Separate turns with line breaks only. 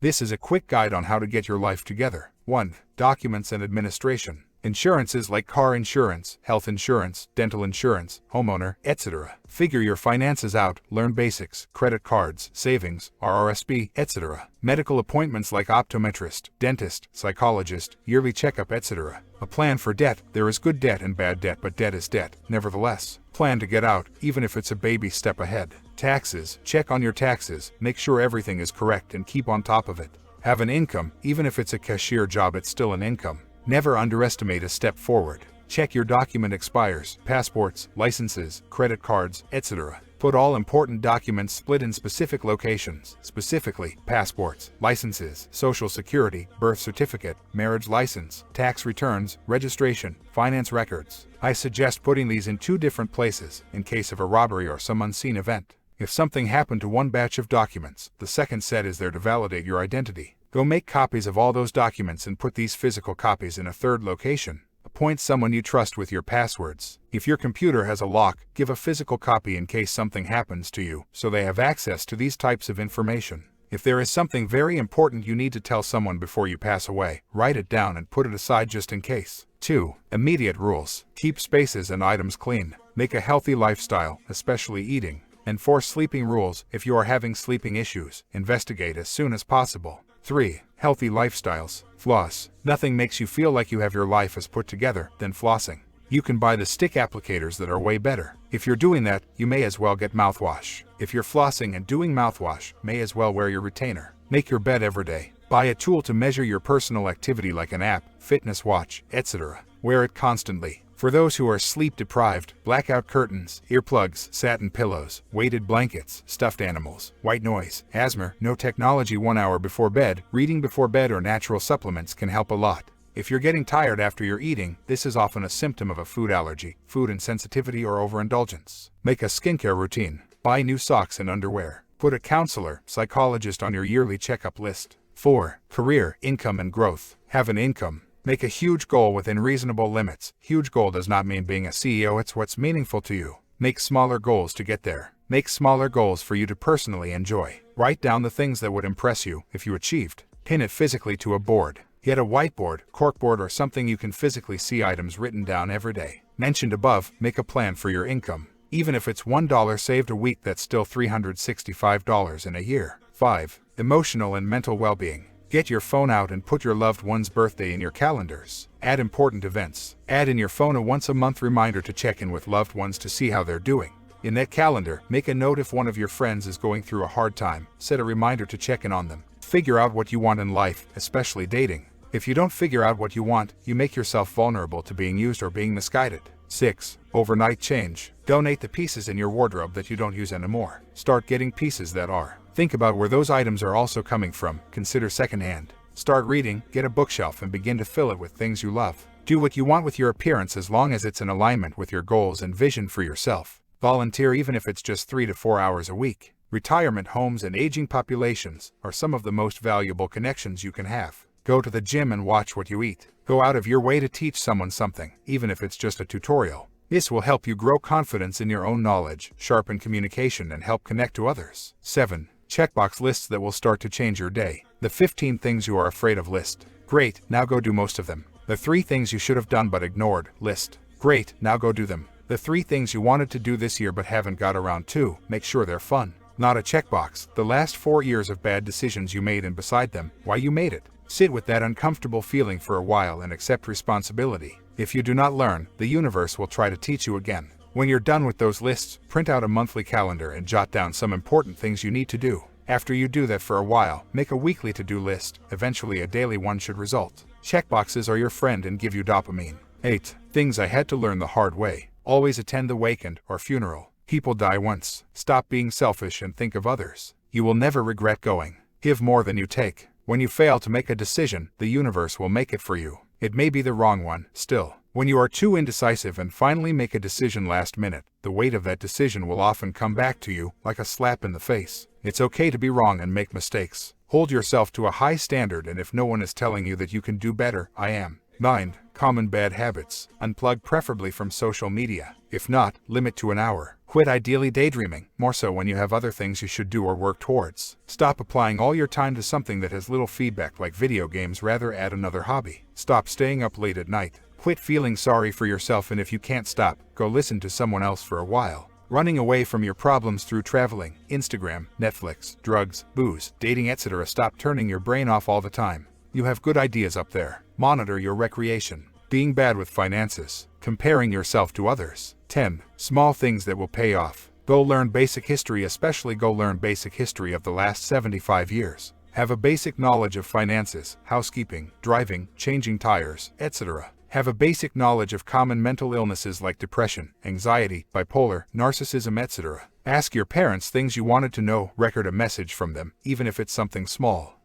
This is a quick guide on how to get your life together. 1. Documents and administration. Insurances like car insurance, health insurance, dental insurance, homeowner, etc. Figure your finances out, learn basics, credit cards, savings, RRSP, etc. Medical appointments like optometrist, dentist, psychologist, yearly checkup, etc. A plan for debt. There is good debt and bad debt, but debt is debt. Nevertheless, plan to get out, even if it's a baby step ahead. Taxes. Check on your taxes, make sure everything is correct and keep on top of it. Have an income. Even if it's a cashier job, it's still an income. Never underestimate a step forward. Check your document expires, passports, licenses, credit cards, etc. Put all important documents split in specific locations, specifically passports, licenses, social security, birth certificate, marriage license, tax returns, registration, finance records. I suggest putting these in 2 different places in case of a robbery or some unseen event. If something happened to one batch of documents, the second set is there to validate your identity. Go make copies of all those documents and put these physical copies in a 3rd location. Appoint someone you trust with your passwords. If your computer has a lock, give a physical copy in case something happens to you, so they have access to these types of information. If there is something very important you need to tell someone before you pass away, write it down and put it aside just in case. 2. Immediate rules. Keep spaces and items clean. Make a healthy lifestyle, especially eating. Enforce sleeping rules. If you are having sleeping issues, investigate as soon as possible. 3. Healthy lifestyles. Floss. Nothing makes you feel like you have your life as put together than flossing. You can buy the stick applicators that are way better. If you're doing that, you may as well get mouthwash. If you're flossing and doing mouthwash, may as well wear your retainer. Make your bed every day. Buy a tool to measure your personal activity like an app, fitness watch, etc. Wear it constantly. For those who are sleep deprived, blackout curtains, earplugs, satin pillows, weighted blankets, stuffed animals, white noise, asthma, no technology 1 hour before bed, reading before bed or natural supplements can help a lot. If you're getting tired after you're eating, this is often a symptom of a food allergy, food insensitivity or overindulgence. Make a skincare routine. Buy new socks and underwear. Put a counselor, psychologist on your yearly checkup list. 4. Career, income and growth. Have an income. Make a huge goal within reasonable limits. Huge goal does not mean being a CEO, it's what's meaningful to you. Make smaller goals to get there. Make smaller goals for you to personally enjoy. Write down the things that would impress you if you achieved. Pin it physically to a board. Get a whiteboard, corkboard or something you can physically see items written down every day. Mentioned above, make a plan for your income. Even if it's $1 saved a week, that's still $365 in a year. 5. Emotional and mental well-being. Get your phone out and put your loved one's birthday in your calendars. Add important events. Add in your phone a once-a-month reminder to check in with loved ones to see how they're doing. In that calendar, make a note if one of your friends is going through a hard time. Set a reminder to check in on them. Figure out what you want in life, especially dating. If you don't figure out what you want, you make yourself vulnerable to being used or being misguided. 6. Overnight change. Donate the pieces in your wardrobe that you don't use anymore. Start getting pieces that are. Think about where those items are also coming from. Consider secondhand. Start reading, get a bookshelf and begin to fill it with things you love. Do what you want with your appearance as long as it's in alignment with your goals and vision for yourself. Volunteer even if it's just 3 to 4 hours a week. Retirement homes and aging populations are some of the most valuable connections you can have. Go to the gym and watch what you eat. Go out of your way to teach someone something, even if it's just a tutorial. This will help you grow confidence in your own knowledge, sharpen communication, and help connect to others. 7. Checkbox lists that will start to change your day. The 15 things you are afraid of list. Great, now go do most of them. The 3 things you should have done but ignored list. Great, now go do them. The 3 things you wanted to do this year but haven't got around to. Make sure they're fun. Not a checkbox. The last 4 years of bad decisions you made and beside them, why you made it. Sit with that uncomfortable feeling for a while and accept responsibility. If you do not learn, the universe will try to teach you again. When you're done with those lists, print out a monthly calendar and jot down some important things you need to do. After you do that for a while, make a weekly to-do list. Eventually a daily one should result. Checkboxes are your friend and give you dopamine. 8. Things I had to learn the hard way. Always attend the wake or funeral. People die once. Stop being selfish and think of others. You will never regret going. Give more than you take. When you fail to make a decision, the universe will make it for you. It may be the wrong one, still. When you are too indecisive and finally make a decision last minute, the weight of that decision will often come back to you like a slap in the face. It's okay to be wrong and make mistakes. Hold yourself to a high standard, and if no one is telling you that you can do better, I am. 9. Common bad habits. Unplug preferably from social media. If not, limit to an hour. Quit ideally daydreaming, more so when you have other things you should do or work towards. Stop applying all your time to something that has little feedback like video games, rather add another hobby. Stop staying up late at night. Quit feeling sorry for yourself, and if you can't stop, go listen to someone else for a while. Running away from your problems through traveling, Instagram, Netflix, drugs, booze, dating, etc. Stop turning your brain off all the time. You have good ideas up there. Monitor your recreation. Being bad with finances. Comparing yourself to others. 10. Small things that will pay off. Go learn basic history, especially go learn basic history of the last 75 years. Have a basic knowledge of finances, housekeeping, driving, changing tires, etc. Have a basic knowledge of common mental illnesses like depression, anxiety, bipolar, narcissism, etc. Ask your parents things you wanted to know, record a message from them, even if it's something small.